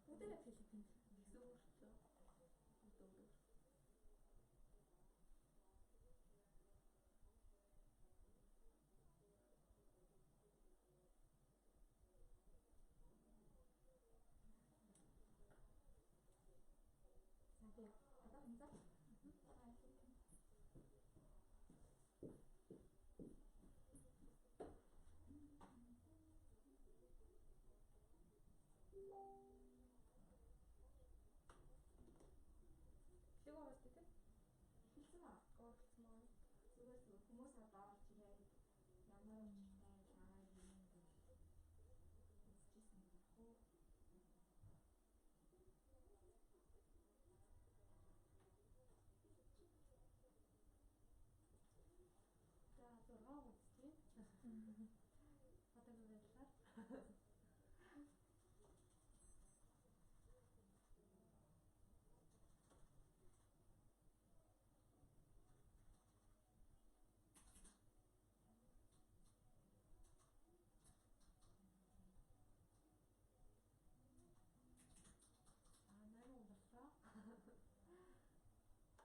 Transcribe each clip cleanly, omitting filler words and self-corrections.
Бүгдээрээ Филиппин. Гэсэн үг шүү. Өөр. Сая одоо хэмзээ. Лего аваад тийм. Хэлсэн аа. Гоолцсон маа. Зүгээр хүмүүс одоо орж ирээд ямар учиртай лайв юм бэ? Үзчихсэн байх уу? За 6 үзтгий.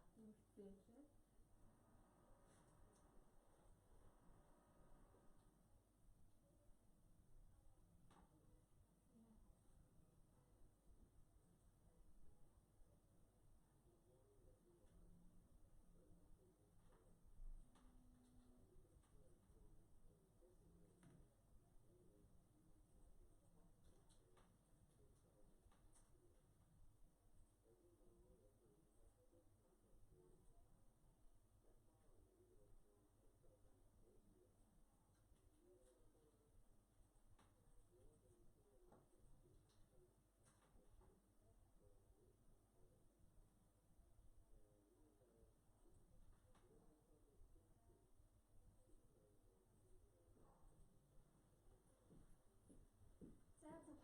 Одоо гэрэлээ.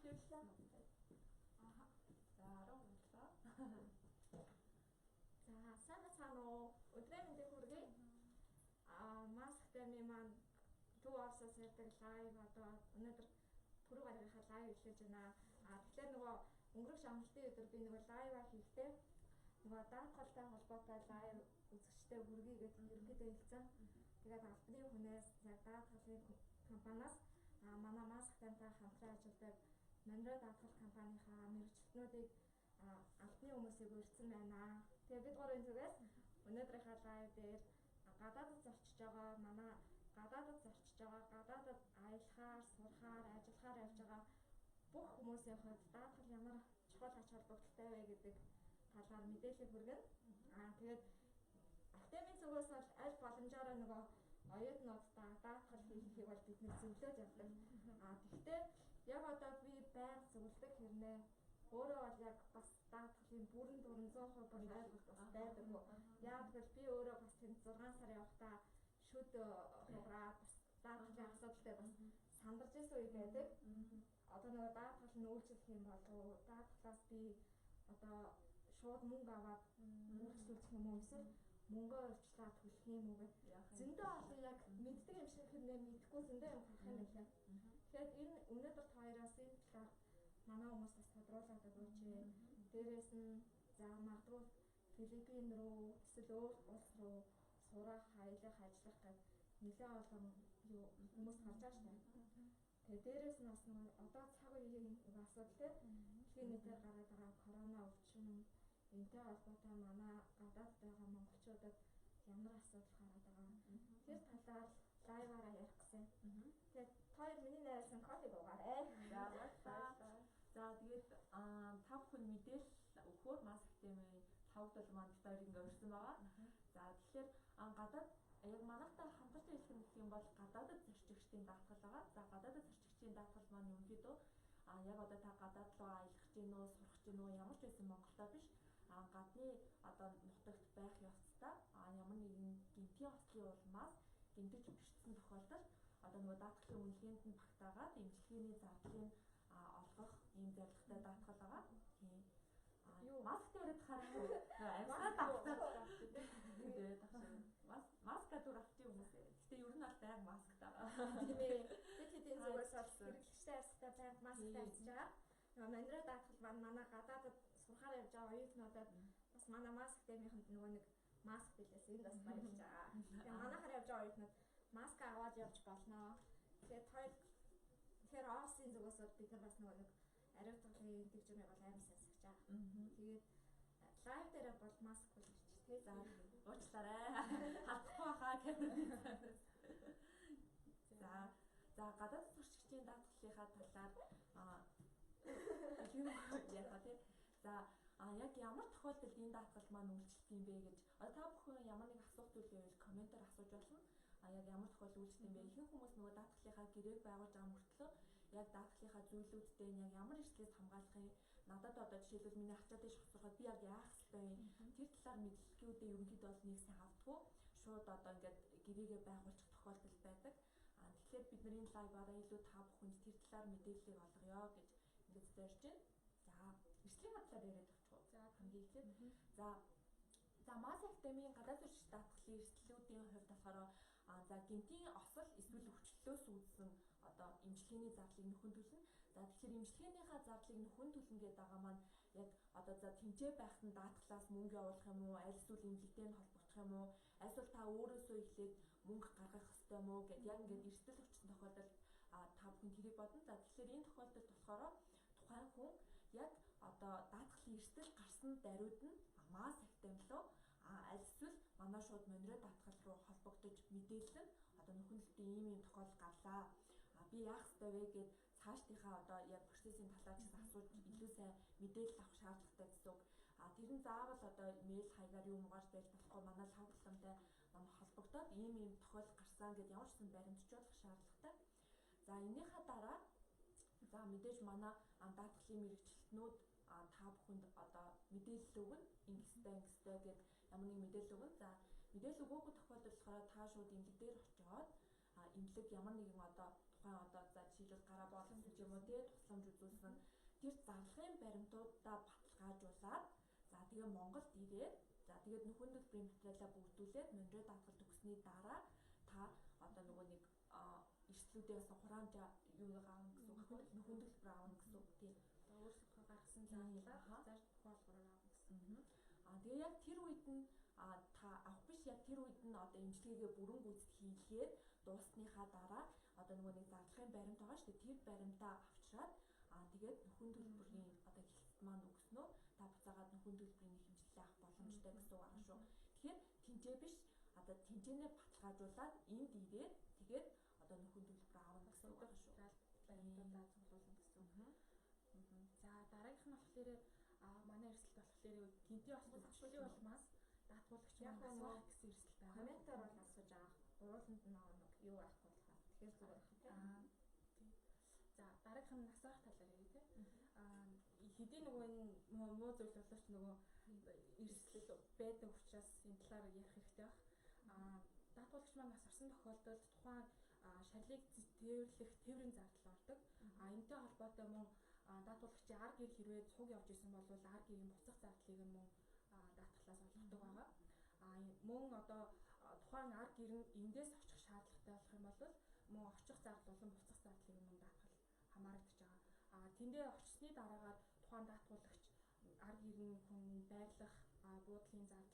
Үгтэй. За зөвлөлөө. Аа. За 17. За сайн уу? Өдрийн мэндийг хүргэе. Маск тэмээ маань төв офсоос ярьдаг лайв одоо өнөөдөр түрүү гаргахаа лайв эхлэж байна. Тэгэхээр нөгөө өнгөрөх амралтын өдөр би нөгөө лайваа хийхдээ нөгөө даатгалтай холбоотой лайв үзэгчтэй хүргэе гэдэг ерөнхийдөө хэлсэн. Тэгээд албаны хүнээс яг даатгалын компаниас манай маск тэмтэй хамтран ажилладаг Мандраа даатгал компанийнхаа мэргэжилтнүүдийг албаны хүмүүсийг урьдсан байна. Тэгээ бид гурвын зүгээс өнөөдрийнхээ лайв дээр гадаадд зорчиж байгаа манай гадаадд аялахаар, сурахаар, ажиллахаар явж байгаа бүх хүмүүсийн хувьд даатгал ямар чухал ач холбогдолтой вэ гэдэг талаар мэдээлэл хүргэнэ. Тэгээд академийн зүгээс бол аль боломжоор нөгөө оюутнуудтай даатгал хийхийг бол бид нэг зөвлөж явдаг. Гэхдээ яг одоо би байнга зөвлөдөг хэрнээ өөрөө бол яг бас даатгалын бүрэн 100% бол ойлголт бас байдаг. Яг л би өөрөө бас тэнд 6 сар явахдаа шүд хугараад бас даатгалын асуудалтай бас сандарч байсан үе байдаг. Одоо нөгөө даатгал нь үйлчлэх юм болов даатгалаас би одоо шууд мөнгө аваад үйлчлүүлэх юм уу эсвэл мөнгөө урьдчилаад төлөх юм уу гэх зөндөө олон яг мэддэг юм шиг хэрнээ мэдэхгүй зөндөө юм харах юм байна. Тэгэхээр энэ өнөөдөр хоёроос энэ талаар манай хүмүүс бас тодруулаад өгөөч. Дээрээс нь за магадгүй Филиппин руу эсвэл өөр улс руу сурах, аялах, ажиллах гэдэг нэлээд олон хүмүүс харж байгаа шүү дээ. Тэгээ дээрээс нь бас нэг одоо цаг үеийн асуудал дэлхийн нийтээр гараад байгаа корона өвчин энтэй холбоотой манай гадаадд байгаа монголчуудад ямар асуудал гараад байгаа. Тэр талаар лайваараа ярих гэсэн. Тэгээд хоёр миний найрсан кофег уугаарай. За тэгээд та бүхэн мэдээлэл өгөхөөр маск тэмээ тавдал маань хоёр ингээ өрсөн байгаа. За тэгэхээр гадаад яг манайтай хамтарч ажиллах гэх юм бол гадаадд зорчигчдын даатгал байгаа. За гадаадд зорчигчдын даатгал маань ерөнхийдөө яг одоо та гадаад руу аялах гэж нөө сурах гэж нөө ямар ч байсан Монголдо биш гадны одоо нутагт байх ёстой. Ямар нэгэн гинтийн ослын улмаас гинтэж бэрчсэн тохиолдолд одоо нөгөө даатгалын үнэлгээнд нь багтаагаад эмчилгээний зардлыг олгох ийм зорилготой даатгал байгаа. Тийм. Маск тавьдаг харахгүй. Амьсгаад авах гэдэг. Маск гадуур авчих юм уу? Гэтэ ер нь бол байг маск таа. Тийм ээ. Тэд хэдийн зүгээс бол хэрэглэгчтэй харьцтай байг маск тавьж байгаа. мандраа даатгал манай гадаадад сурахаар явж байгаа оюутнуудад бас манай маск дэмийнхэнд нөгөө нэг маск билээс энд бас баярлж байгаа. Тэгээ манайхаар явж байгаа оюутнууд маск аваад явж болно. Тэгэхээр Оросын зүгээс бид нар бас нөгөө нэг ариутгын тэгжмийг бол амар сайн сахиж байгаа. Тэгээд лайв дээр бол маск үлэрч тий. За уучлаарай. Хатахгүй хаа гэх. За гадаад сурчигчдын даатгалынхаа талаар юм яа тий. За яг ямар тохиолдолд энэ даатгал маань үйлчлэх юм бэ гэж та бүхэн ямар нэг асуулт үлээвэл комментээр асууж болно. Яг ямар тохиолдолд үйлчлэх юм бэ? Ихэнх хүмүүс нөгөө даатгалынхаа гэрээг байгуулж байгаа мөртлөө яг даатгалынхаа зүйлүүдтэй яг ямар эрсдлээс хамгаалах юм? Надад одоо жишээлбэл миний ачаад дэш сурахад би яг яах ёстой вэ? Тэр талаар мэдлэгүүдээ ерөнхийдөө бол нэг сайн авдаггүй. Шууд одоо ингээд гэрээгээ байгуулчих тохиолдол байдаг. Тэгэхээр бидний лайваараа илүү та бүхэнд тэр талаар мэдээллийг олгоё гэж ингээд зорж байна. За, эрсдлийн талаар яриад авчих уу? За, хамгийн эхлээд. За, Мас Академийн гадаад зуршил даатгалын эрсдлүүдийн хувьд болохоор за гинтийн осол эсвэл өвчлөлөөс үүдсэн одоо эмчилгээний зарлыг нөхөн төлнө. За тэгэхээр эмчилгээнийхээ зарлыг нөхөн төлнө гэдэг байгаа маань яг одоо за тэмцээ байхад нь даатгалаас мөнгө явуулах юм уу, аль эсвэл эмнэлэгтэй нь холбогдох юм уу, аль эсвэл та өөрөөсөө эхлээд мөнгө гаргах ёстой юм уу гэдээ яг ингээд эрсдэл өгсөн тохиолдолд та бүхэн тэрийг бодно. За тэгэхээр энэ тохиолдолд болохоор тухайн хүн яг одоо даатгалын эрсдэл гарсан даруйд нь Мас Академи руу аль эсвэл манай шууд Монроо даатгал руу холбогдож мэдээлэл одоо нөхөрлөлтийн ийм тохиолдол гарлаа. Би яах ёстой вэ гэд цаашдынхаа одоо яг процессын талаар ч асууж илүү сайн мэдээлэл авах шаардлагатай гэсэн үг. Тэр нь заавал одоо мэйл хаягаар юм угаарч байж болохгүй манай лав програмтай холбогдоод ийм тохиолдол гарсан гэд ямар ч сан баримтжуулах шаардлагатай. За энийхээ дараа за мэдээж манай даатгалын мэрэгчлэтнүүд та бүхэнд одоо мэдээлэл өгнө. Ингэстэй гэд ямар нэг мэдээлэл өгнө. За мэдээлэл өгөөгүй тохиолдолд болохоор та шууд эмнэлэг дээр очиод эмнэлэг ямар нэгэн одоо тухайн одоо за жишээлбэл гараа боолсон ч юм уу тий тусламж үзүүлсэн тэр зарлагын баримтуудаа баталгаажуулаад за тэгээ Монголд ирээд за тэгээд нөхөн төлбөрийн материалаа бүрдүүлээд Монроо даатгал төгссөний дараа та одоо нөгөө нэг эрсдлүүдээс хураамж юу аавна гэсэн үг нөхөн төлбөр аавна гэсэн үг тий өөрсдөө гаргасан зарлалаа зааж тухайлбараар аавна гэсэн. Тэгээ яг тэр үед нь та авах биш яг тэр үед нь одоо эмчилгээгээ бүрэн гүйцэд хийлгээд дуусныхаа дараа одоо нөгөө нэг зарлагын баримт байгаа шүү дээ. Тэр баримтаа авчраад тэгээд нөхөн төлбөрийн одоо хэлцэд маань өгснөө та буцаагаад нөхөн төлбөрийн хэмжлэлээ авах боломжтой гэсэн үг байгаа шүү. Тэгэхээр тэнцээ биш одоо тэнцэнэ баталгаажуулаад энд ирээд тэгээд одоо нөхөн төлбөр аавна гэсэн үг байгаа шүү. Баримтуудаа цуглуулна гэсэн үг. За дараагийнх нь болохоор манай эрсдэлт болохоор гинтийн осол өвчлөлийн улмаас даатгуулагч маань асуух гэсэн эрсдэл байгаа. Комментээр бол асууж байгаа. Гурвууланд нь нэг юу байхгүй болохоор тэгэхээр зүгээр байна тийм. За дараагийнх нь асуух талаар ярив тийм. Хэдийн нөгөө энэ муу зүйл боловч нөгөө эрсдэл байдаг учраас энэ талаар ярих хэрэгтэй баг. Даатгуулагч маань бас орсон тохиолдолд тухайн шаллиг тээвэрлэх тээврийн зардал ордог. Энэтэй холбоотой мөн даатгуулагчийн ар гэр хэрвээ цуг явж исэн бол ар гэрийн буцах зардлыг нь мөн даатгалаас олгодог байгаа. Мөн одоо тухайн ар гэр нь эндээс очих шаардлагатай болох юм бол мөн очих зардал болон буцах зардлыг мөн даатгал хамаарагдаж байгаа. Тэндээ очсны дараагаар тухайн даатгуулагч ар гэрийн хүн байрлах буудлын зардал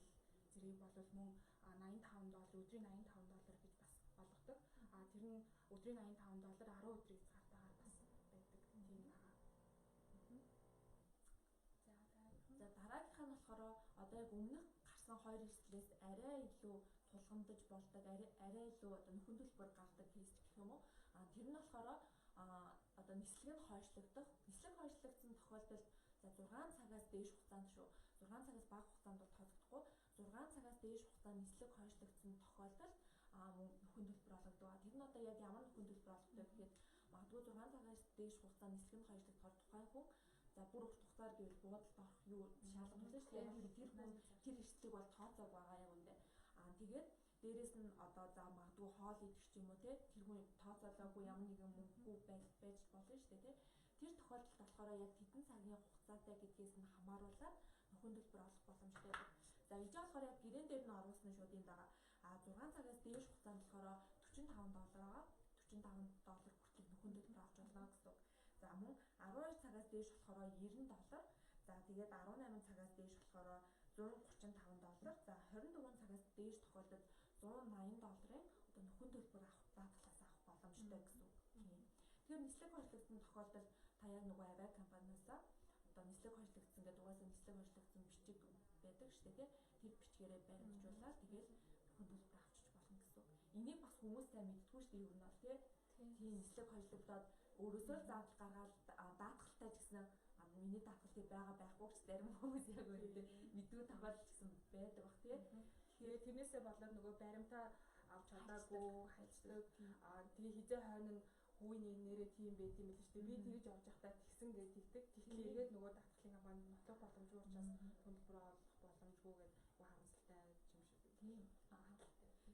зэрэг бол мөн $85 өдрийн $85 гэж бас олгодог. Тэр нь өдрийн $85 10 өдрийн хязгаартайгаар бас байдаг тийм байгаа. За дараагийнх нь болохоор одоо яг өмнөх гарсан хоёр эрсдлээс арай илүү тулгамдж болдог, арай илүү одоо нөхөн төлбөр гардаг кейс гэх юм уу. Тэр нь болохоор одоо нислэг нь хойшлогдох. Нислэг хойшлогдсон тохиолдолд за 6 цагаас дээш хугацаанд шүү. 6 цагаас бага хугацаанд бол тоологдохгүй. 6 цагаас дээш хугацаанд нислэг хойшлогдсон тохиолдолд нөхөн төлбөр олгодог. Тэр нь одоо яг ямар нөхөн төлбөр олгодог гэхээр магадгүй 6 цагаас дээш хугацаанд нислэг нь хойшлогдохоор тухайн хүн за бүр урт хугацаар гэвэл буудалд орох юу шаардлага болно шүү дээ. Тэр хүн тэр эрсдлийг бол тооцоог байгаа яг үндэ. Тэгээд дээрэс нь одоо за магадгүй хоол идэх ч юм уу те тэр хүн тооцоолоогүй ямар нэгэн мөнгөгүй байж болно шүү дээ те. Тэр тохиолдолд болохоор яг хэдэн цагийн хугацаатай гэдгээс нь хамааруулаад нөхөн төлбөр олох боломжтой. За ижээ болохоор яг гэрэн дээр нь оруулсан шууд энэ байгаа. 6 цагаас дээш хугацаанд болохоор $45 байгаа. $45 хүртэл нөхөн төлбөр авч болно гэсэн үг. За мөн 12 цагаас дээш болохоор $90. За тэгээд 18 цагаас дээш болохоор $135. За 24 цагаас дээш тохиолдолд $180-ын одоо нөхөн төлбөр авах даатгалаас авах боломжтой гэсэн үг. Тэгэхээр нислэг хойшлогдсон тохиолдолд та яг нөгөө авиа компаниасаа одоо нислэг хойшлогдсон гэдэг угаасаа нислэг хойшлогдсон бичиг байдаг шүү дээ. Тэр бичгээрээ баримтжуулаад тэгээд нөхөн төлбөр авчиж болно гэсэн үг. Энийг бас хүмүүс сайн мэддэггүй шүү дээ ер нь бол тийм нислэг хойшлогдоод өөрөөсөө заавал гаргаад даатгалтай ч гэсэн миний даатгал байгаа байхгүй ч зарим хүмүүс яг үүнтэй мэдгүй тохиолдол гэсэн байдаг бах тий. Тэгэхээр тэрнээсээ болоод нөгөө баримтаа авч чадаагүй хайцдаг. Тэгээ хизээ хойно нь хүйний нэрээ тийм байт юм л шүү дээ. Би тэгж явж байхдаа тэгсэн гэж тэгдэг. Тэгэхээр нөгөө даатгалын компанид нотлох боломжгүй учраас төлбөр олох боломжгүй гэдэг харамсалтай юм шиг. Тийм.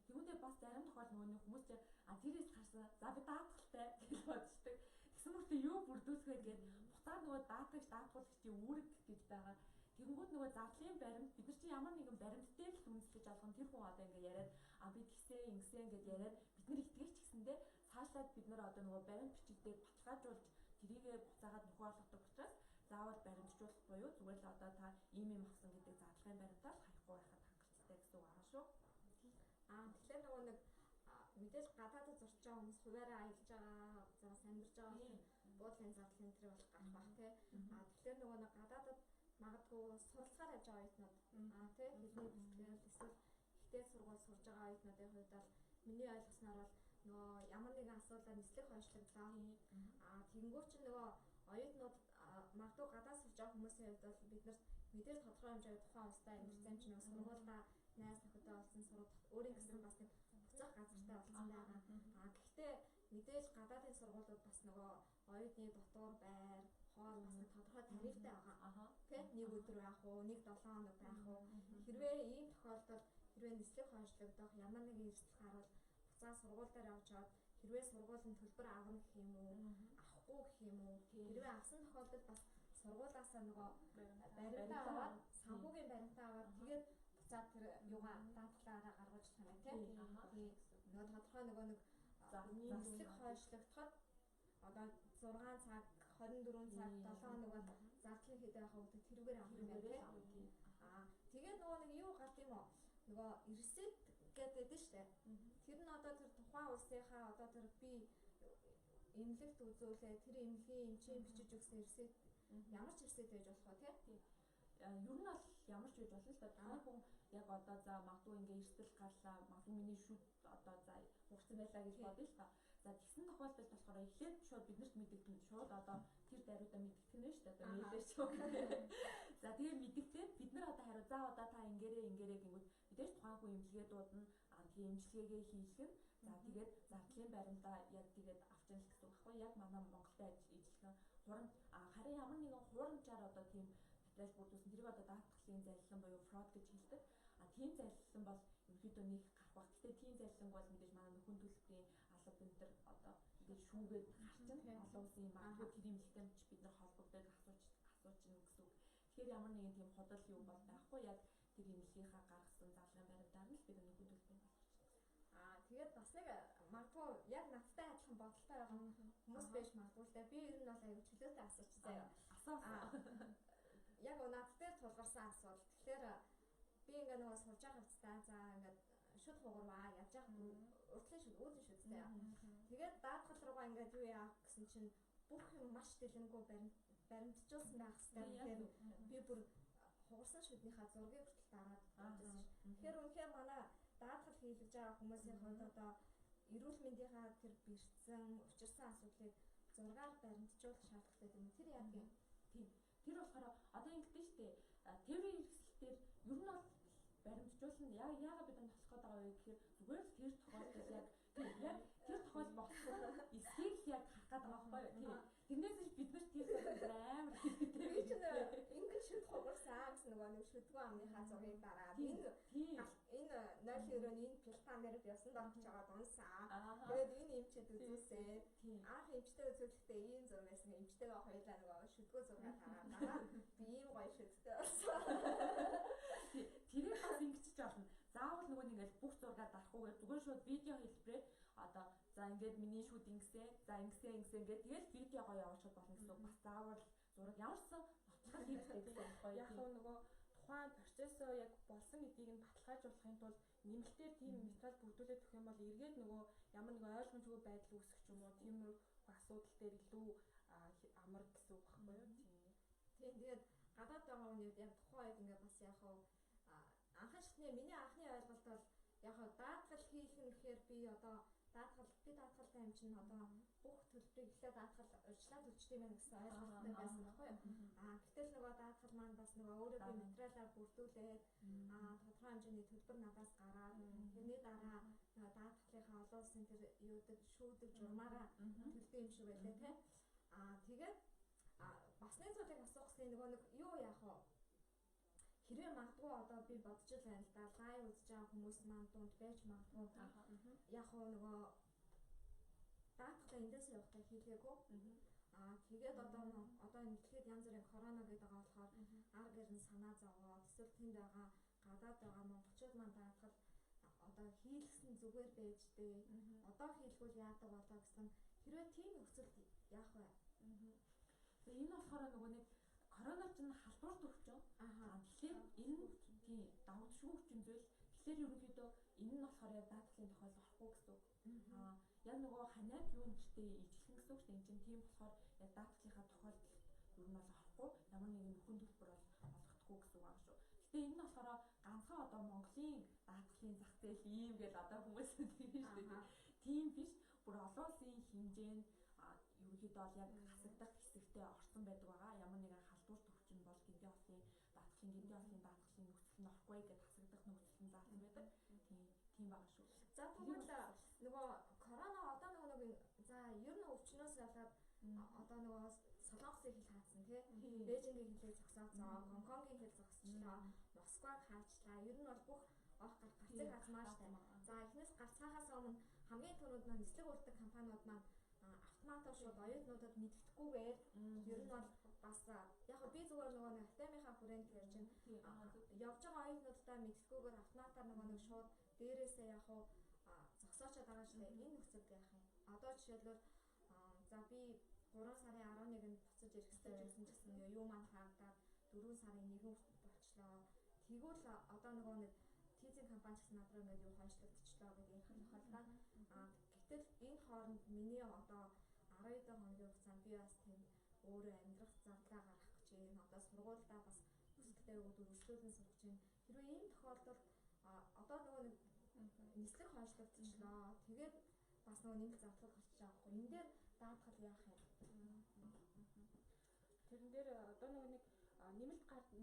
Тэгвэл бас зарим тохиолдолд нөгөө хүмүүс чинь тэрээс харсан. За би даатгалтай гэж бодчихдаг. Тэгсэн мөртөө юу бүрдүүлэх вэ гэдэг буцаад нөгөө даатгагч даатгуулагчийн үүрэг гэж байгаа. Тэгэнгүүт нөгөө зардлын баримт бид нар чинь ямар нэгэн баримттай л үндэслэж алган тэр хүн одоо ингэ яриад би тэгсэн ингэсэн гэж яриад бид нар итгэж гисэндээ цаашлаад бид нар одоо нөгөө баримт бичиг дээр баталгаажуулж тэрийгээ буцаагаад нөхөө олгодог учраас заавал баримтжуулах буюу зүгээр л одоо та ийм авсан гэдэг зардлын баримтаар хаяхгүй байхад хангалттай гэсэн үг аа шүү. Тэгэхээр нөгөө нэг мэдээж гадаадд зурж байгаа хүмүүс хуваараа аялж байгаа, заас амьдарч байгаа буудлын зардлын тэр болох гарах бах тий. Тэгэхээр нөгөө нэг гадаадд магадгүй суралцгаар явж байгаа оюутнууд тий хэлний бэлтгэл эсвэл ихтэй сургууль сурж байгаа оюутнуудын хувьд бол миний ойлгосноор бол нөгөө ямар нэгэн асуудлаар нислэг хойшлогдлоо. Тэгэнгүүт чинь нөгөө оюутнууд магадгүй гадаад сурж байгаа хүмүүсийн хувьд бол бид нарт мэдээж тодорхой хэмжээгээр тухайн улстай амьдарсан юм чинь нөгөө сургуультай найз нөхөдөө олсон сургууль өөрийн гэсэн бас нэг буцах газартай болсон байгаа. Гэхдээ мэдээж гадаадын сургуулиуд бас нөгөө оюутны дотор байр, хоол бас нэг тодорхой тарифтай байгаа. Тэ нэг өдөр байх уу, нэг 7 хоног байх уу. Хэрвээ ийм тохиолдолд хэрвээ нислэг хойшлогдох ямар нэгэн эрсдэл гарвал буцаа сургууль дээр авч яваад хэрвээ сургуулийн төлбөр авах гэх юм уу, авахгүй гэх юм уу. Хэрвээ авсан тохиолдолд бас сургуулиасаа нөгөө баримтаа аваад, санхүүгийн баримтаа аваад тэгээд буцаад тэр юугаа даатгалаараа гаргаж чадах юм тийм. Нөгөө тодорхой нөгөө нэг нислэг хойшлогдоход одоо 6 цаг, 24 цаг, 7 хоног бол зардлын хэд байх вэ гэдэг тэрүүгээр авах юм байна тийм. Тэгээд нөгөө нэг юу гард юм уу? Нөгөө ресет гэдэг дээ штэ. Тэр нь одоо тэр тухайн улсынхаа одоо тэр би эмнэлэгт үзүүлээ, тэр эмнэлгийн эмчийн бичиж өгсөн ресет ямар ч ресет байж болох уу тийм. Ер нь бол ямар ч үж болно л да. Та хүн яг одоо за магадгүй ингээ эрсдэл гарлаа, магадгүй миний шүд одоо за хугацсан байлаа гэж бодъё л та. За тэгсэн тохиолдолд болохоор эхлээд шууд биднэрт мэдэгдэн шууд одоо тэр даруйдаа мэдэгдэх нь шүү дээ. Одоо нээлэр ч юм. За тэгээ мэдэгдээд бид нар одоо хариу за одоо та ингээрээ гингүүд мэдээж тухайн хүн эмчилгээ дуудана. Тэгээ эмчилгээгээ хийлгэн. За тэгээд зардлын баримтаа яг тэгээд авчин л гэсэн үг байхгүй яг манай Монголд ижилхэн хурамч харин ямар нэгэн хурамчаар одоо тийм материал бүрдүүлсэн тэрийг одоо даатгалын залилан буюу фрод гэж хэлдэг. Тийм залилан бол ерөнхийдөө нэг гарах баг. Гэхдээ тийм залиланг бол мэдээж манай нөхөн төлбөрийн алба бэнтэр одоо ингээд шүүгээд гарчин олон улсын магадгүй тэр имлэгтэй ч бид нар холбогдоод асуучихна гэсэн үг. Тэгэхээр ямар нэгэн тийм худал юу бол байхгүй яг тэр имлэгийнхаа гаргасан зарлагын баримтаар нь л бид нөхөн төлбөрийг тэгээд бас нэг магадгүй яг надтай адилхан бодолтой байгаа хүмүүс байж магадгүй л дээ. Би ер нь бол аюу чөлөөтэй асууч заяа. Яг над дээр тулгарсан асуудал. Тэгэхээр би ингээ нөгөө сурж байгаа хэвчээ за ингээд шүд хугарваа яаж яах вэ? Уртлын шүд үүдэн шүдтэй. Тэгээд даатгал руугаа ингээд юу яах гэсэн чинь бүх юм маш дэлгэнгүй баримтжуулсан байх хэрэгтэй. Тэгэхээр би бүр хугарсан шүднийхаа зургийг хүртэл дараад үзсэн ш. Тэгэхээр үнэхээр манай даатгал хийлгэж байгаа хүмүүсийн хувьд одоо эрүүл мэндийнхаа тэр бэрцэн учирсан асуудлыг зургаар баримтжуулах шаардлагатай юм. Тэр яг юм. Тийм. Тэр болохоор одоо ингэдэж штэ тээврийн хэрэгсэл дээр ер нь бол баримтжуулна яагаад бид нар тослох байгаа вэ гэхээр зүгээр л тэр тохиолдол яг тэр тохиол болсон эсхийг яг харах гэдэг байгаа байхгүй юу. Тэрнээс бид нар тэр амар хэрэгтэй. Би ч ингэж шүд хугарсан гэсэн нөгөө нэг шүдгүү амныхаа зургийг дараад энэ 0.9 энэ пилтан дээр явсан дорч байгаа дунсаа. Тэгээд энэ эмчэд үзүүлсэн. Анх эмчтэй үзүүлэхдээ ийм зураг байсан. Эмчтэйгээ хоёулаа нөгөө шүдгүү зураг дараад би ийм гоё шүдтэй болсон. Тэрийг бас ингэчих болно. Заавал нөгөө нэг ингээл бүх зургаар дарахгүйгээр зүгээр шууд видео хэлбэрээр одоо За ингээд миний шүүд ингэсэн. За ингэсэн ингээд тэгэл видеогоо явуулчихад болно гэсэн үг. Бас заавал зураг ямарсан нотлох хэрэгтэй гэсэн үг гоё. Яг нөгөө тухайн процессоо яг болсон гэдгийг нь баталгаажуулахын тулд нэмэлтээр тийм материал бүрдүүлээд өгөх юм бол эргээд нөгөө ямар нэг ойлгомжгүй байдал үүсэх ч юм уу тиймэрхүү асуудал дээр илүү амар гэсэн үг байхгүй юу? Тийм тэгээд гадаад байгаа хүний яг тухайн үед ингээд бас яг анхны шатны миний анхны ойлголт бол яг даатгал хийх нь гэхээр би одоо даатгалтай юм чинь одоо бүх төлбөрийг эхлээд даатгал урьдчилан төлчтэй байна гэсэн ойлголттой байсан байхгүй юу? Гэтэл нөгөө даатгал маань бас нөгөө өөрөө би материалаар бүрдүүлээд тодорхой хэмжээний төлбөр надаас гараад тэрний дараа нөгөө даатгалынхаа олон улсын тэр юудаг шүүдэг журмаараа төлдөг юм шиг байлаа те. Тэгээд бас нэг зүйлийг асуух гэсэн нөгөө нэг юу яах вэ? Хэрвээ магадгүй одоо би бодож байна л да лайв үзэж байгаа хүмүүс маань дунд байж магадгүй яг нөгөө даатгалаа эндээс явахтай хийлгээгүй. Тэгээд одоо энэ дэлхийд янз бүрийн корона гэдэг байгаа болохоор ар гэрн санаа зовоод эсвэл тэнд байгаа гадаад байгаа монголчууд маань даатгал одоо хийлгсэн зүгээр байж дээ. Одоо хийлгүүл яадаг болоо гэсэн хэрвээ тийм нөхцөлд яах вэ? Энэ болохоор нөгөө нэг корона чинь халдварт өвчин. Тэгэхээр энэ тийм давтшгүй өвчин зүйл. Тэгэхээр ерөнхийдөө энэ нь болохоор яг даатгалын тохиолдол орохгүй гэсэн үг. Яг нөгөө ханиад юун гэртээ ижилхэн гэсэн үг шүү дээ. Энд чинь тийм болохоор яг даатгалынхаа тохиолдолд ер нь бол орохгүй. Ямар нэгэн нөхөн төлбөр бол олгохгүй гэсэн үг аа шүү. Гэтэ энэ нь болохоор ганцхан одоо Монголын даатгалын зах зээл ийм гэж одоо хүмүүс хэлдэг шүү дээ. Тийм биш. Бүр олон улсын хэмжээнд ерөнхийдөө бол яг хасагдах хэсэгтээ орсон байдаг байгаа. Ямар нэгэн халдварт өвчин бол гиндийн ослын даатгалын нөхцөл нь орохгүй гэж хасагдах нөхцөл нь заасан байдаг. Тийм байгаа шүү. За тэгвэл нөгөө корона одоо нөгөө за ер нь өвчнөөс болоод одоо нөгөө Солонгосын хил хаацсан тий. Бээжингийн хилийг зогсооцоо, Гонконгийн хил зогсчлоо, Москваг хаачлаа. Ер нь бол бүх гарцыг хаацмаар штэ. За эхнээс гарцгаахаас өмнө хамгийн түрүүнд нислэг урддаг компаниуд маань автоматар шууд оюутнуудад мэддэхгүйгээр ер нь бол бас яг би зүгээр нөгөө Артемийнхаа хүрээнд тэр чинь явж байгаа оюутнуудаа мэддэхгүйгээр автоматар нөгөө шууд дээрээсээ яг зогсоочод байгаа шүү дээ. Энэ нөхцөлд яах юм? Одоо жишээлбэл за би 3 сарын 11-нд буцаж ирэх ёстой гэсэн юу маань хаагдаад 4 сарын 1-нд болчлоо. Тэгвэл одоо нөгөө нэг тизинг компани гэсэн над руу ингээд юу хойшлогдчихлоо гэдэг ярих нь тохиолдол. Гэтэл энэ хооронд миний одоо 12 хоногийн хугацаанд би бас тийм өөрөө амьдрах зарлаа гаргах гэж байна. Одоо сургуульдаа бас бүсгтэй үргэлжлүүлэн сурч байна. Хэрвээ ийм тохиолдолд одоо нөгөө нэг нислэг хойшлогдчихлоо. Тэгээд бас нөгөө нэмэлт зардал гарч байгаа байхгүй. Энэ дээр даатгал яах юм? Тэрэн дээр одоо нөгөө нэг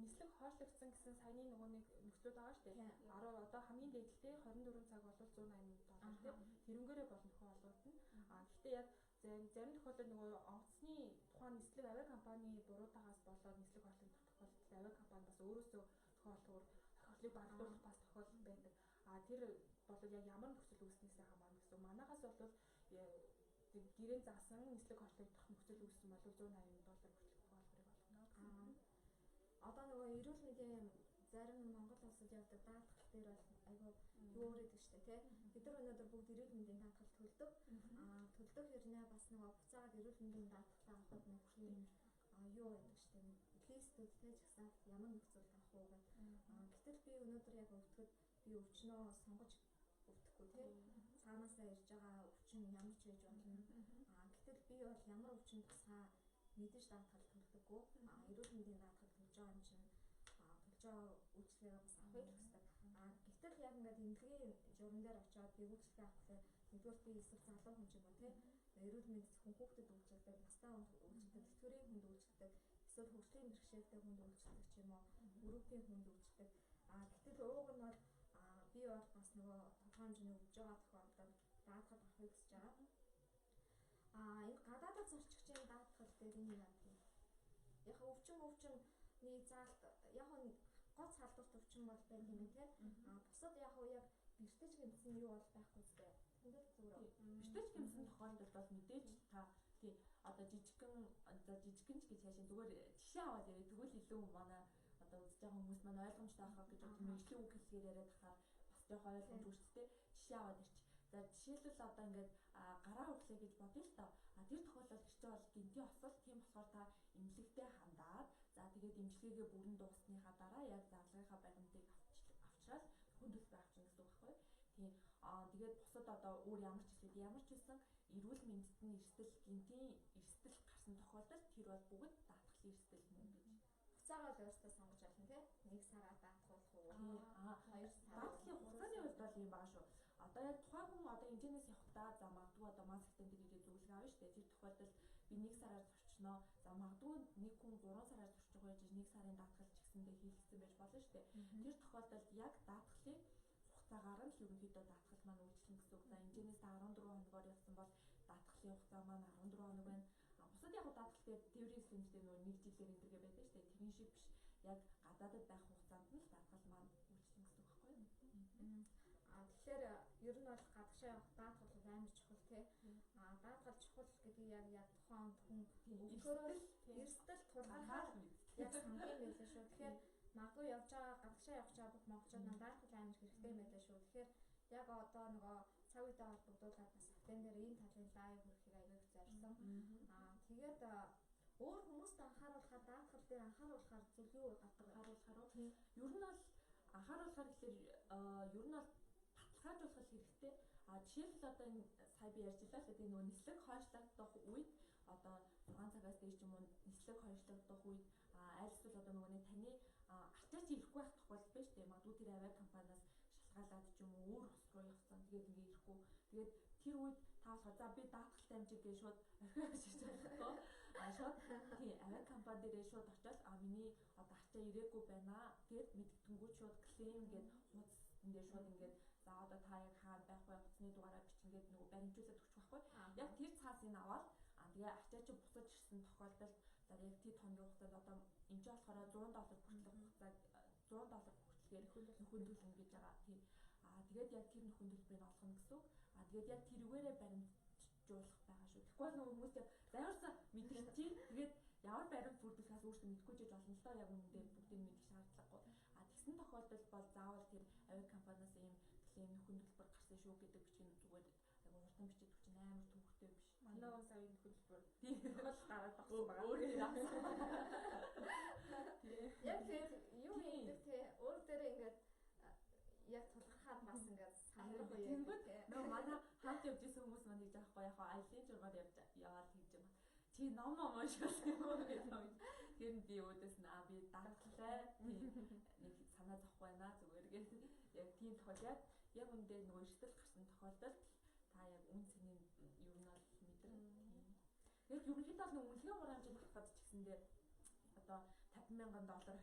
нислэг хойшлогдсон гэсэн саяны нөгөө нэг нөхцлүүд байгаа шүү дээ. Одоо хамгийн дээдлээ 24 цаг бол $180 тийм хэрэгээрээ болно нөхөө олгуулна. Гэхдээ яг зарим тохиолдолд нөгөө онгоцны тухайн нислэг авиа компани буруутаагаас болоод нислэг хойшлогдох тохиолдолд авиа компани бас өөрөөсөө тохиолдлыг багтуулах бас тохиолдол байдаг. Тэр бол яг ямар нөхцөл үүснээсээ хамаарна гэсэн. Манайхаас бол гэрээ заасан нислэг хойшлогдох нөхцөл үүссэн бол $180 хүртэлх тохиолдол болгоно. Одоо нөгөө эрүүл мэндийн зарим Монгол улсад явдаг даатгал дээр бол айгүй юу өрөөдөг штэ тий. Бид нар өнөөдөр бүгд эрүүл мэндийн даатгал төлдөг. Төлдөг хэрнээ бас нөгөө буцаагаад эрүүл мэндийн даатгалаа авахд нөхрийн юу байдаг штэ. Листүүд тий жагсаалт ямар нөхцөлд авах уу гэдэг. Гэтэл би өнөөдөр яг өвдөхөд би өвчнөө сонгож өвдөхгүй тий. Цаанаасаа ирж байгаа өвчин ямар ч байж болно. Гэтэл би бол ямар өвчин тусгай мэдээж даатгал төлдөггүй. Эрүүл мэндийн даатгал төлж байгаа юм чинь төлж байгаа үйлчлэгээ бас авах хэрэгтэй. Гэтэл яг ингээд эмнэлгийн журам дээр очиод би үйлчлэгээ авахлаа нэгдүгээр би эсвэл залуу хүн ч юм уу тий эрүүл мэнд зөвхөн хүүхдэд үйлчлэгдэг, настай хүнд үйлчлэгдэг, тэтгэврийн хүнд үйлчлэгдэг, эсвэл хөгжлийн бэрхшээлтэй хүнд үйлчлэгдэг ч юм уу, өрөвдийн хүнд үйлчлэгдэг. Гэтэл ууг нь бол би бол бас нөгөө тодорхой хэмжээний өвдөж байгаа тохиолдолд даатгал авахыг хүсэж байгаа. Энэ гадаадд зорчигчийн даатгал дээр энэ яа гэх юм. Яг өвчний заалт яг гоц халдварт өвчин бол байх юм те. Бусад яг бэртэж гэмсэн юу бол байхгүй зү. Тэндээ зүгээр. Бэртэж гэмсэн тохиолдолд бол мэдээж та тий одоо жижигхэн ч гэж хаашаа зүгээр жишээ аваад яриа тэгвэл илүү манай одоо үзэж байгаа хүмүүс маань ойлгомжтой авах гэж бодсон мэржлийн үг хэлээр яриад тахаар бас жоох ойлгомж үүстэй жишээ аваад ирч. За жишээлбэл одоо ингээд гараа углаа гэж бодъё л доо. Тэр тохиолдолд гэртээ бол гинтийн осол, тийм болохоор та эмнэлэгтэй хандаад за тэгээд эмчилгээгээ бүрэн дуусныхаа дараа яг зарлагынхаа баримтыг авчраад хүндлэлбэр авчна гэсэн үг байхгүй. Тийм. Тэгээд бусад одоо өөр ямар ч хэлсэн эрүүл мэндэд эрсдэл гинтийн эрсдэл гарсан тохиолдолд тэр бол бүгд даатгалын эрсдэл мөн гэж. Хугацаагаа л өөртөө сонгож байна тийм. 1 сараар даатгуулах уу? 2 сар. Даатгалын хугацааны хувьд бол юм байгаа шүү. Одоо яг тухайн хүн одоо хэмжээнээс явахдаа за магадгүй одоо маань сектент ирээд зөвлөгөө авна шүү дээ. Тэр тохиолдолд би 1 сараар зурчноо. За магадгүй нэг хүн 3 сараар зурчих байж 1 сарын даатгал ч гэсэндээ хийлгсэн байж болно шүү дээ. Тэр тохиолдолд яг даатгалын хугацаагаар нь ерөнхийдөө даатгал маань үйлчлэн гэсэн үг. За хэмжээнээс 14 хоногоор явсан бол даатгалын хугацаа маань 14 хоног байна. Бусад яг даатгалтай теорийн системтэй нөгөө 1 жилээр энэ төргээ байдаг шүү дээ. Тэрний шиг биш. Яг гадаадд байх хугацаанд нь л даатгал маань үйлчлэн гэсэн үг байхгүй юу? Тэгэхээр ер нь бол гадагшаа явах даатгал амар чухал тий. Даатгал чухал гэдэг яг тухайн хүн өөрөөр эрсдэл тулгархаар яг сангийн байлаа шүү. Тэгэхээр магадгүй явж байгаа гадагшаа явж байгаа бүх монголчууд нам даатгал амар хэрэгтэй байлаа шүү. Тэгэхээр яг одоо нөгөө цаг үедээ холбогдуулаад бас автен дээр энэ талын лайв хүрхийг аягүй зорьсон. Тэгээд өөр хүмүүст анхааруулахаар даатгал дээр анхааруулахаар зүйл юу гардаг анхааруулахаар ер нь бол анхааруулахаар гэхээр ер нь бол баталгаажуулах хэрэгтэй. Жишээлбэл одоо энэ сая би ярьжлаа л гэдэг нөгөө нислэг хойшлогдох үед одоо 6 цагаас дээш юм уу нислэг хойшлогдох үед аль эсвэл одоо нөгөө нэг таны ачаач ирэхгүй байх тохиолдол байна шүү дээ. Магадгүй тэр авиа компаниас шалгаалаад ч юм уу өөр ус руу явсан. Тэгээд ингээ ирэхгүй. Тэгээд тэр үед та болохоор за би даатгалтай амжиг гэж шууд орхиож шиж байгаа. Шууд тий авиа компани дээрээ шууд очиод миний одоо ачаа ирээгүй байна гэд мэдгэдэнгүү шууд клейм гэд хуудас энэ шууд ингээд за одоо та яг хаана байх вэ утасны дугаараа бичингээд нөгөө баримжуулаад өгчих байхгүй. Яг тэр цаасыг аваад тэгээ ачаа чи буцаж ирсэн тохиолдолд за яг тэр тонгийн хугацаанд одоо энэ ч болохоор $100 хүртэлх хугацааг $100 хүртэлгээр нөхөндүүлнэ гэж байгаа. Тийм. Тэгээд яг тэр нөхөндөлбөрийг олгоно гэсэн үг. Тэгээд яг тэрүүгээрээ баримтжуулах байгаа шүү. Тэгэхгүй нөгөө хүмүүс зааварсаа мэдэрчээ. Тэгээд ямар баримт бүрдүүлэхээс өөртөө мэдгүй жиж болно л доо яг үүндээ бүгдийг мэдэх шаардлагагүй. Тэгсэн тохиолдолд бол заавал тэр авиа компаниас ийм клейм нөхөндөлбөр гарсан шүү гэдэг бичгийн зүгээр яг уртан бичиж өгч амар төвхтэй биш. Манай уу сая нөхөндөлбөр тийм бол гараад багсан байгаа. Өөр юм. Яг тэр юу гэдэг те өөр дээрээ ингээд яг тулгархаад бас ингээд санах уу юм те. Нөө манай хамт явж исэн хүмүүс маань гэж аахгүй яг аялын журмаар яваад хийж юм. Чи ном унших юм уу гэж юм. Тэр би өөдөөс нь би даатгалаа нэг санаа зовх байна зүгээр гэж яг тийм тохиолдолд яг үндэ нөгөө эрсдэл гарсан тохиолдолд та яг үн цэнийг ер нь бол мэдэрнэ. Яг ерөнхийдөө нэг үнэлгээ хураамжийг батгахад ч гэсэндээ одоо $50,000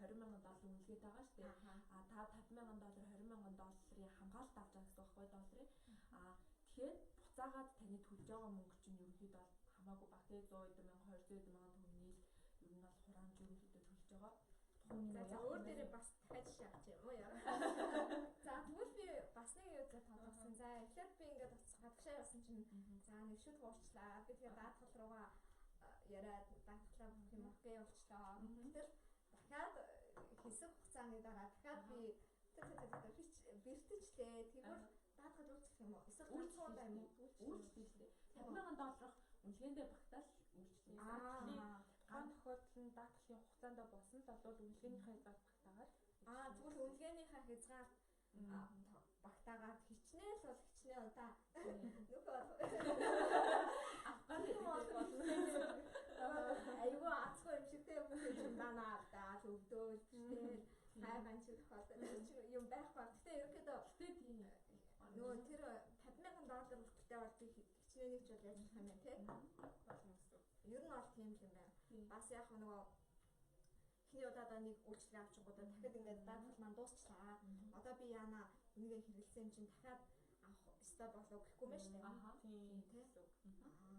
$20,000 үнэлгээтэй байгаа шүү дээ. Та $50,000 $20,000-ийн хамгаалалт авч байгаа гэсэн үг байхгүй долларын. Тэгэхээр буцаагаад таны төлж байгаа мөнгө чинь ерөнхийдөө хамаагүй баг те 100,000 200,000 төгрөгийг ер нь бол хураамж ерөнхийдөө төлж байгаа. За өөр дээрээ бас дахиад шаах юм уу яа. За тэгвэл би бас нэг юу зэ тодорхойлсон. За эхлээд би ингээд гадагшаа явсан чинь за нэг шүд хуурчлаа. Би тэгээ даатгал руугаа яриад даатгалаа бүх юм окей болчлоо. Гэтэл дахиад хэсэг хугацааны дараа дахиад би бэртэлжлээ. Тэгвэл даатгал үүсгэх юм уу? Эсвэл ганцхан юм уу? Үйлчлээ. $50,000 үнэлгээндээ багтаал үйлчлээ. Ган тохиолдол нь даатгалын хугацаанд босон л бол үнэлгээнийхээ хязгаар багтаагаад тэгвэл үнэлгээнийхээ хязгаар багтаагаад хичнээн л бол хичнээн удаа айгүй ацгүй юм шиг тийм юм байна даа өвдөөл тийм хайгаан ч тохиолдол юм байх ба. Гэтэ ерөөдөө нөгөө тэр $50,000 хүртэлтэй бол би хичнээнийч бол яаж болох юм бэ те? Ер нь бол тийм юм байна. Бас яг нөгөө эхний удаад нэг үйлчлэг авчихгуудаа дахиад ингээд даатгал маань дуусчлаа. Одоо би яана үнийгээ хэрэгэлсэн юм чинь дахиад авах ёстой болов гэхгүй мэн шүү дээ. Тийм тийм.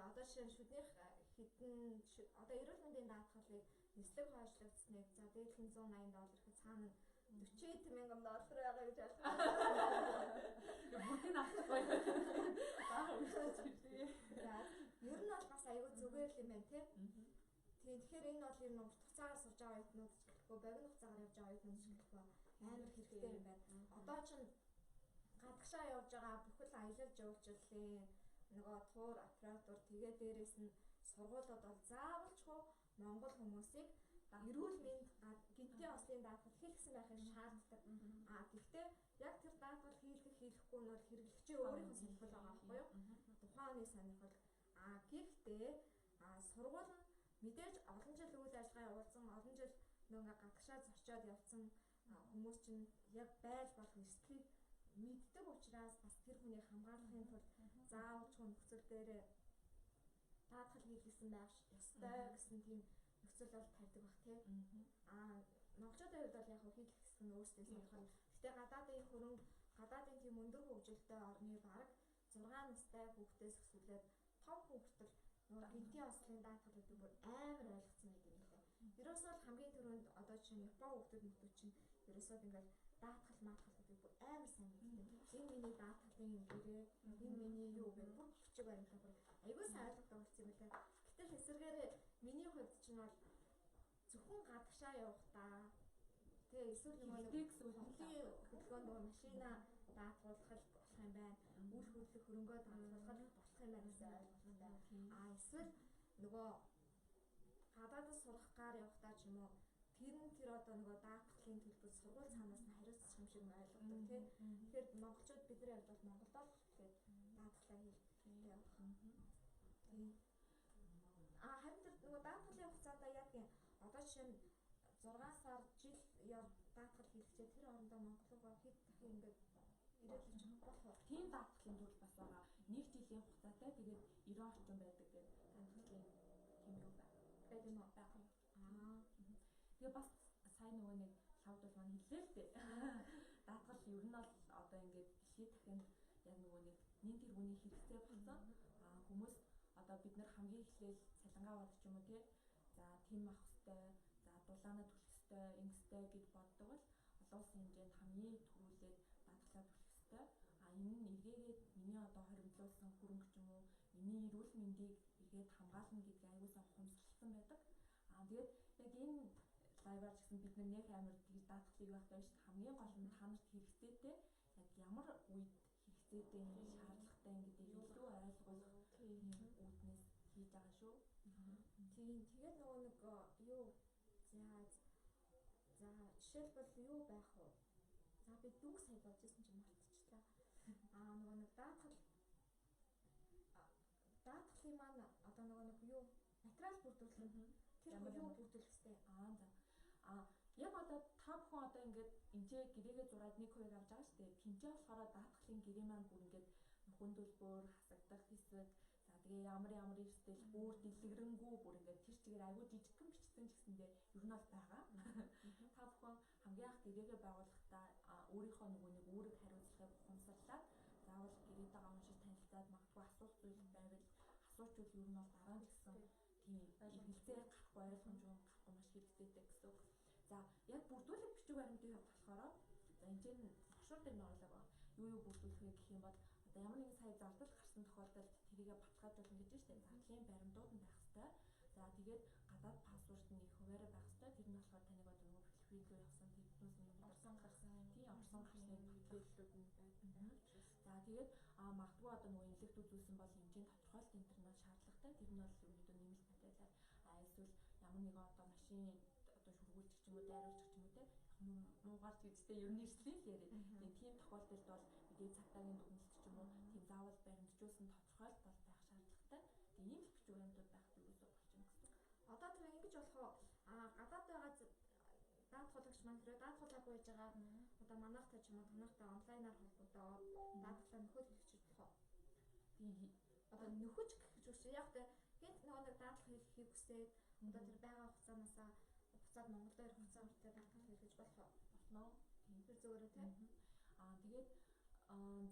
Одоо жишээ нь шүднийх хідэн одоо эрүүл мэндийн даатгалыг нислэг хойшлогдсныг за дээд нь $180 гэхэд цаана $40,000 байгаа гэж ойлгоо. Бүгдийг авчихгүй. За ер нь бол бас аюу зүгээр л юм байна те. Тэгэхээр энэ бол ер нь урт хугацаагаар сурж байгаа юмнууд ч гэлэхгүй богино хугацаагаар явж байгаа юмнууд ч гэлэхгүй амар хэрэгтэй юм байна. Одоо ч гадагшаа явж байгаа бүхэл аялал жуулчлалын нөгөө тур оператор тэгээ дээрээс нь сургуулиуд бол заавалчгүй монгол хүмүүсийг эрүүл мэнд гинтийн ослын даатгал хийлгсэн байхыг шаарддаг. Гэхдээ яг тэр даатгал хийлгэхгүй нь бол хэрэглэгчийн өөрийнхөө сонирхол байгаа байхгүй юу? Тухайн оны сонирхол. Гэхдээ сургууль нь мэдээж олон жил үйл ажиллагаа явуулсан, олон жил нөгөө гадагшаа зочиод явсан хүмүүс чинь яг байж болох эрсдлийг мэддэг учраас бас тэр хүнийг хамгаалахын тулд заавалчгүй нөхцөл дээр даатгал хийлгэсэн байх ёстой гэсэн тийм нөхцөл бол тавьдаг бах тий. Монголчуудын хувьд бол яг хийлгэх гэсэн өөрсдөө сонирхол. Гэтэ гадаадын тийм өндөр хөгжилтэй орны бараг 6 настай хүүхдээс өсвөлээд том хүүхдэл нөгөө гинтийн ослын даатгал гэдэг бүр амар ойлгоцсон байдаг юм лээ. Ерөөсөө л хамгийн түрүүнд одоо жишээ нь Япон хүүхдүүд чинь ерөөсөө ингээл даатгал маатгал гэдэг бүр амар сайн мэддэг. Энэ миний даатгалын гэрээ, энэ миний юу гэх бүр бичиг баримтаа бүр айгүй сайн ойлгодог болсон юм лээ. Гэтэл эсвэргээр миний хувьд чинь бол зөвхөн гадагшаа явахдаа тэгээ эсвэл нэг хөдөлгөөнд машина даатгуулах болох юм байна. Үйл хөдлөх хөрөнгөө даатгуулах болох юм байна гэсэн ойлголттой. Эсвэл нөгөө гадаадд сурах гар явахдаа ч юм уу тэр одоо нөгөө даатгалын төлбөр сургууль цаанаас нь хариуцчих юм шиг ойлгодог тийм. Тэгэхээр монголчууд бидний хувьд бол Монголд л тэгээд даатгалаа хийлгэх явах. Тийм. Харин тэр нөгөө даатгалын хугацаанд яг юм одоо жишээ нь 6 сар жил даатгал хийлгэчээ тэр орондоо Монголоо хэд дахин ингээд ирээд ирж болох уу? Тийм даатгалын тул бас байгаа. Нэг жилийн хугацаатай тэгээд 90 орчим байдаг гэдэг даатгалын тийм юу байна. Тэгээд юм байгаа. Тэгээ бас сайн нөгөө нэг лавд бол маань хэллээ л дээ. Даатгал ер нь бол одоо ингээд дэлхийд дахинд яг нөгөө нэг нэн тэргүүний хэрэгцээ болсон. Хүмүүс одоо бид нар хамгийн эхлээл цалингаа бодож юм уу тий. За тийм ах хөстэй, за дулаанаа төлөх хөстэй, ингэстэй гэд боддог бол олон улсын хэмжээнд хамгийн түрүүлээд даатгалаа төлөх хөстэй. Энэ нь эргээгээд миний одоо хоримтлуулсан хөрөнгө ч юм уу, миний эрүүл мэндийг эргээд хамгаална гэдгийг аюулсаа ухамсарласан байдаг. Тэгээд яг энэ лайваар гэсэн бид нар нэг амар тийм даатгалыг явахтай биш хамгийн гол нь та нарт хэрэгцээтэй яг ямар үед хэрэгцээтэй шаардлагатай гэдгийг илүү ойлгох үүднээс хийж байгаа шүү. Тийм тэгээд нөгөө нэг юу за жишээлбэл юу байх вэ? За би дүг сая бодож ирсэн чинь мартчихлаа. Нөгөө нэг даатгалын маань одоо нөгөө нэг юу материал бүрдүүлэх тэр юу бүрдүүлэх хэвтэй. Яг одоо та бүхэн одоо ингээд энэчээ гэрээгээ зураад нэг хувийг авч байгаа шүү дээ. Тинчээ болохоор даатгалын гэрээ маань бүр ингээд нөхөн төлбөр хасагдах хэсэг. За тэгээ ямар эрсдэл бүр дэлгэрэнгүй бүр ингээд тэр чигээр аягүй жижигхэн бичсэн ч гэсэндээ ер нь бол байгаа. Та бүхэн хамгийн анх гэрээгээ байгуулахдаа өөрийнхөө нөгөө нэг үүрэг хариуцлагыг ухамсарлаад заавал гэрээтэйгээ уншиж танилцаад магадгүй асуух зүйл байвал асуучвал ер нь бол дараа нь гэсэн тийм хэрэгцээ гарахгүй ойлгомжгүй гарахгүй маш хэрэгтэй гэсэн үг. За яг бүрдүүлэх бичиг баримтын хувьд болохоор за энэ чинь огшуур дээр нь орлоо. Юу бүрдүүлэх вэ гэх юм бол одоо ямар нэгэн сая зардал гарсан тохиолдолд тэрийгэ баталгаажуулна гэж байна шүү дээ. Задлын баримтууд нь байх хэвээр. За тэгээд гадаад паспорт нь их хуваараа байх хэвээр. Тэр нь болохоор таныг одоо нөгөө хэлхийлүү явсан тэднээс нь орсон гарсан юм. Тийм орсон гарсны бүтээллүүд нь байна. За тэгээд магадгүй одоо нөгөө эмнэлэгт үзүүлсэн бол хэмжээнд тодорхойлт интернет шаардлагатай. Тэр нь бол ерөнхийдөө нэмэлт материалаар эсвэл ямар нэгэн одоо машин одоо шүргүүлчих ч юм уу дайруулчих ч юм уу те муугаарч гэжтэй ер нь эрсдэл л яриа. Тийм тохиолдолд бол мэдээ цагдаагийн дүгнэлт ч юм уу тийм заавал баримтжуулсан тодорхойлт бол байх шаардлагатай. Тийм л бичиг баримтууд байх юусоо болчихно гэсэн. Одоо тэр ингэж болох уу? Гадаад байгаа даатгуулагч маань тэр даатгуулаагүй байж байгаа одоо манайхтай ч юм уу танайхтай онлайнаар холбогдоод даатгалаа нөхөд хэлчих болох уу? Тийм одоо нөхөж гэж үгүй яг тэ хэд нэг даатгал хийхийг хүсээд одоо тэр байгаа хугацаанаас буцаад Монгол дээр хугацаа хүртэл даатгал хийлгэж болох уу? Болно. Тэр зөвөрөө тийм. Тэгээд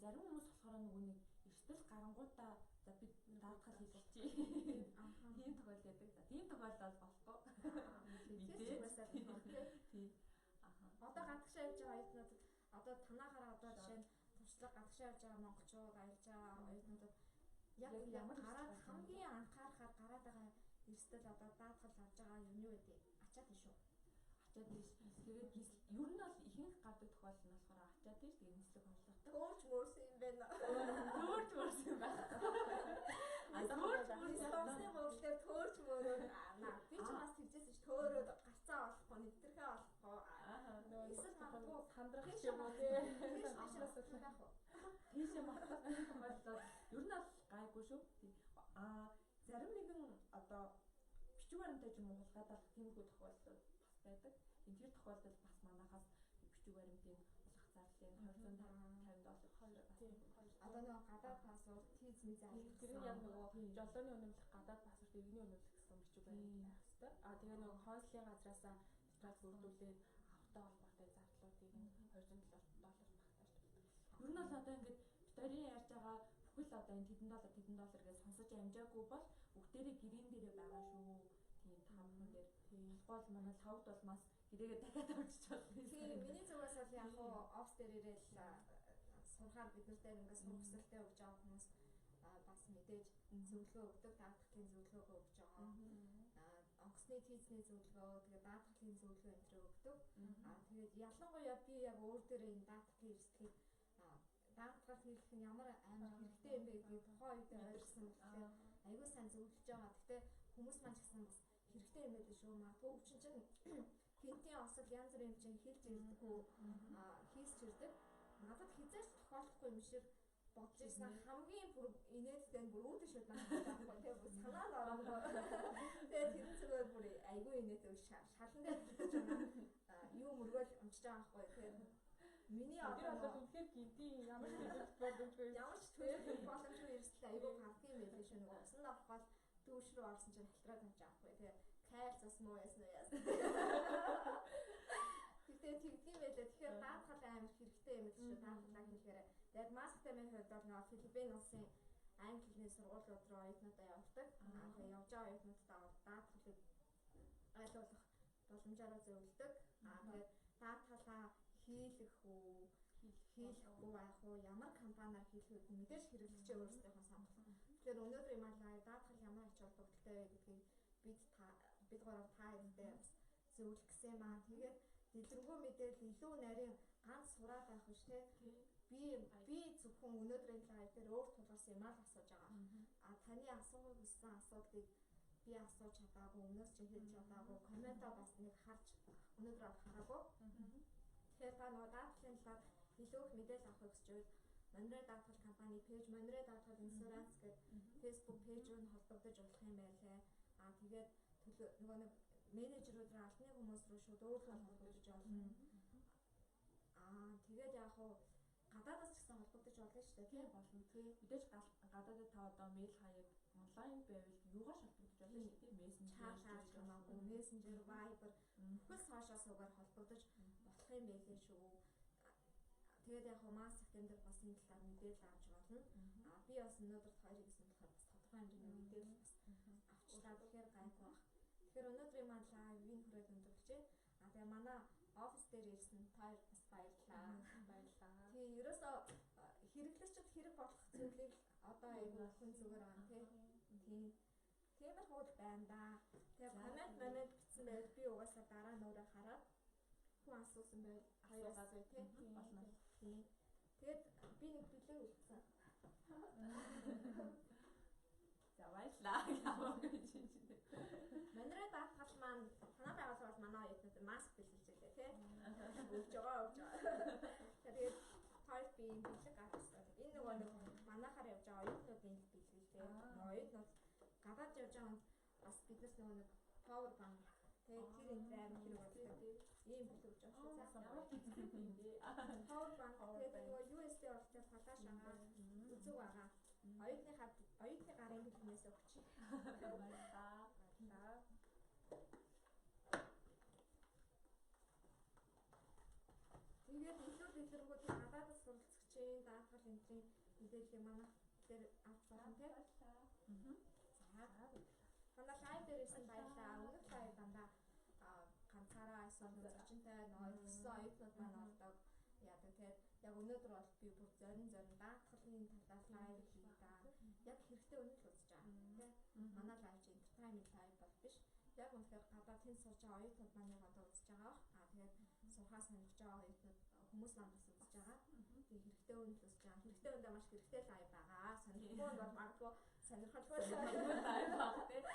зарим хүмүүс болохоор нөгөө нэг эрсдэл гарангуудаа за бид даатгал хийлгэчихье. Тийм тохиол байдаг. За тийм тохиол бол болохгүй. Тийм. Одоо гадагшаа явж байгаа оюутнууд одоо танахаараа одоо жишээ нь туршлага гадагшаа явж байгаа монголчууд аялж байгаа оюутнуудад яг ямар гараад хамгийн анхаарахаар гараад байгаа эрсдэл одоо даатгал авж байгаа юм юу гэдэг ачаад тийш үү? Ачаад тийш. Тэгээд ер нь бол ихэнх гардаг тохиол нь болохоор ачаад тийш. Тэгээд нислэг орлоготой. Өөрч мөрсөн юм байна. Исламсын мөнгөлөөр төөрч мөрөө наа. Би ч бас тэгжсэн ч төөрөөд гарцаа олохгүй, нэвтрхээ олохгүй. Эсвэл магадгүй хандрах юм уу тий. тийш байх уу? Тийшээ мартах болоод ер нь бол гайгүй шүү. Зарим нэгэн одоо бичиг баримттай ч юм уу хулгайдах тиймэрхүү тохиолдол бас байдаг. Энэ тэр тохиолдолд бас манайхаас бичиг баримтын улах зарлалын $250 хоцроо бас. Одоо нөгөө гадаад паспорт тийз мэз Тэр нь яг нөгөө жолооны үнэмлэх гадаад паспорт иргэний үнэмлэх гэсэн бичиг баримт байх хэвээр. Тэгээ нөгөө консулын газраасаа дотроо бүрдүүлээд авахтай холбоотой зардлуудыг нь $200 багтааж төлдөг. Ер нь бол одоо ингээд битэрийн ярьж байгаа бүхэл одоо энэ $10 гэж сонсож амжаагүй бол бүгдээрээ гэрийн дээрээ байгаа шүү. Тийм та бүхэн дээр бол манай лавд бол бас гэрээгээ дахиад авчиж болно. Тийм миний зүгээс бол яг хуу офс дээр ирээл сурахаар бид нар дээр ингээд сурах хүсэлтэй өгч байгаа хүмүүс бас мэдээж зөвлөгөө өгдөг, даатгалын зөвлөгөө өгч байгаа. Онгоцны тийзний зөвлөгөө, тэгээд даатгалын зөвлөгөө энэ төр өгдөг. Тэгээд ялангуяа би яг өөр дээрээ энэ даатгалын эрсдлийг даатгал хийх нь ямар амар хэрэгтэй юм бэ гэдгийг тухайн үед ойлгосон болохоор аягүй сайн зөвлөж байгаа. Гэхдээ хүмүүс маань ч гэсэн бас хэрэгтэй юм байдаг шүү. Магадгүй чинь гинтийн осол янз бүрийн юм чинь хэлж ирдэггүй хийсч ирдэг. Надад хизээч тохиолдохгүй юм шиг бодож ирсэн хамгийн бүр инээдтэй нь бүр үүдэн шууд надад байхгүй тийм бүр санаа л ороогүй. Тэгээд тэр зүгээр бүр аягүй инээдтэй шалан дээр хэлж байгаа. Юу мөргөөл унчиж байгаа байхгүй. Тэгээд миний одоо бол үнэхээр гинтийн ямар ч төлөвлөлт боломжгүй. Ямар ч төлөвлөлт боломжгүй эрсдэл аягүй гардаг юм байлээ шүү. Нөгөө усанд ороход дүүш рүү орсон чинь халтраад авч байгаа байхгүй. Тэгээд кайл цас муу ясна ясна. Тэгээд тэгдэм байлээ. Тэгэхээр даатгал амар хэрэгтэй юм шүү. Даатгалаа хийхээр яг масктай минь хувьд бол нөгөө Филиппин улсын англи хэлний сургуулиуд руу оюутнуудаа явуулдаг. Тэгээд явж байгаа оюутнуудаа даатгалыг ойлгох боломжоор зөвлөдөг. Тэгээд даатгалаа хийлэх үү, хийлэхгүй байх уу, ямар компаниар хийлэхэд мэдээж хэрэглэгчээ өөрсдийнхөө сонгох. Тэгэхээр өнөөдөр юм аа даатгал ямар ач холбогдолтой вэ гэдгийг бид гурав та хэвдээ бас зөвлөх гэсэн юм аа. Тэгээд дэлгэрэнгүй мэдээлэл илүү нарийн ганц сураад байх биш те. Би зөвхөн өнөөдрийн лайв дээр өөр тулгаас юм аа асууж байгаа. Таны асуухыг хүссэн асуудлыг би асууж чадаагүй, өмнөөс чи хэлж чадаагүй, комментоо бас нэг харж өнөөдөр хараагүй. Тэгэхээр та нөгөө даатгалын талаар илүү их мэдээлэл авахыг хүсвэл Монрей даатгал компани пэйж, Монрей даатгал иншуранс гэдэг Facebook пэйж рүү холбогдож болох юм байлээ. Тэгээд нөгөө нэг менежерүүд албаны хүмүүс рүү шууд өөрөөр холбогдож болно. Тэгээд яг хуу гадаадаас ч гэсэн холбогдож болно шүү дээ. Тийм болно. Мэдээж гадаадд та одоо мэйл хаяг онлайн байвал юугаш холбогдож болно шүү дээ. Мессенжер, хамаагүй мессенжер, вайбер бүхэл сошиал сувгаар холбогдож болох юм байлээ шүү. Тэгээд яг хуу мас септембер бас энэ талаар мэдээлэл авч болно. Би бас өнөөдөр хоёрыг гэсэн болохоор бас тодорхой хэмжээний мэдээлэл бас авчлаа. Тэгэхээр гайгүй баг. Тэгэхээр өнөөдрийн маань лайвын хүрээд өндөрлөж. Тэгээ манай офис дээр ирсэн таар бас баярлалаа. Тийм ерөөсөө хэрэглэгчд хэрэг болох зүйлийг одоо айгүй хүн зүгээр байна тийм. Тиймэрхүү байна да. Тэгээ коммент бичсэн байвал би угаасаа дараа нь өөрөө хараад хүн асуусан байвал хоёроос тийм болно. Тийм. Тэгээд би нэг билээ үлдсэн. За баярлалаа. Монрей даатгал маань танай байгууллага бол манай оюутнууд маск бэлгэлж байлаа тийм. Өгж байгаа. Тэгээд хоёр би энэ бэлэг авчихсан. Энэ нөгөө нэг манайхаар явж байгаа оюутнуудын бэлгэлтэй. Нөгөө оюутнууд гадаад явж байгаа бас биднес нөгөө нэг power bank тэгээд тэр энэ амар хэрэг болдог. Ийм бэлэг өгч байгаа шүү. Ямар хэцүү юм бэ? Power bank тэгээд нөгөө USB оролцоод флаш агаа үзэг байгаа. Оюутны гарын бэлгнээс өгч. Баярлалаа. Тэгээд илүү дэлгэрэнгүй тийм гадаадас суралцагчийн даатгал энтрийн мэдээллийг манайх дээр авч байна тийм. Манай лайв дээр ирсэн баярлалаа. Өмнөх лайв дандаа ганцаараа асуусан зочинтой нөгөө өссөн оюутнууд маань ордог. Яадаг тэгээд яг өнөөдөр бол би бүр зорин даатгалын талаар лайв хийгээд яг хэрэгтэй үнэл үзэж байгаа тийм. Манай лайв чи entertainment лайв бол биш. Яг үнэхээр гадаад тэнд сурж байгаа оюутнууд маань одоо үзэж байгаа. Тэгээд сурхаа сонирхож байгаа оюутнууд хүмүүс маань бас үзэж байгаа. Тэгээд хэрэгтэй үнэл үзэж байгаа. Хэрэгтэй үндэ маш хэрэгтэй лайв байгаа. Сонирхолтой бол магадгүй сонирхолтой сонирхолтой байх тий.